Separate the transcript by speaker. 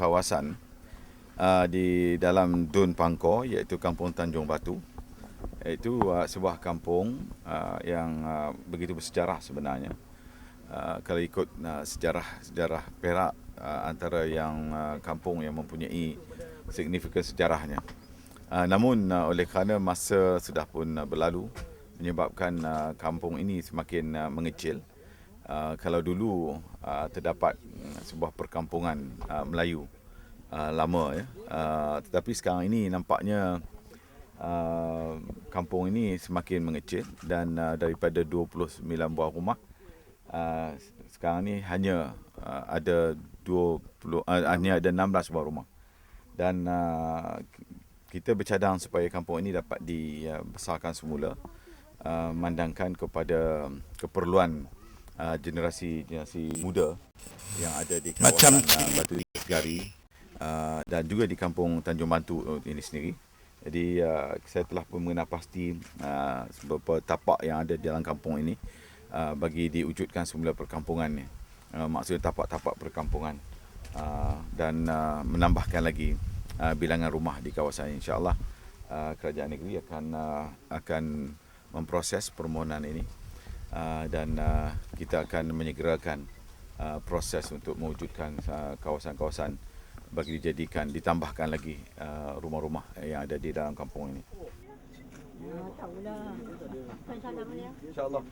Speaker 1: kawasan di dalam Dun Pangkor, iaitu Kampung Tanjung Batu. Iaitu sebuah kampung yang begitu bersejarah sebenarnya. Kalau ikut sejarah Perak, antara yang kampung yang mempunyai signifikan sejarahnya. Namun oleh kerana masa sudah pun berlalu, menyebabkan kampung ini semakin mengecil. Kalau dulu terdapat sebuah perkampungan Melayu lama, tetapi sekarang ini nampaknya kampung ini semakin mengecil dan daripada 29 buah rumah, sekarang ni hanya ada 16 buah rumah. Dan kita bercadang supaya kampung ini dapat dibesarkan semula, memandangkan kepada keperluan generasi muda yang ada di kawasan Batu Gari dan juga di kampung Tanjung Batu ini sendiri. Jadi saya telah pun mengenal pasti beberapa tapak yang ada di dalam kampung ini bagi diwujudkan semula perkampungan ni. Maksudnya tapak-tapak perkampungan dan menambahkan lagi bilangan rumah di kawasan ini. InsyaAllah kerajaan negeri akan memproses permohonan ini dan kita akan menyegerakan proses untuk mewujudkan kawasan-kawasan bagi ditambahkan lagi rumah-rumah yang ada di dalam kampung ini. InsyaAllah.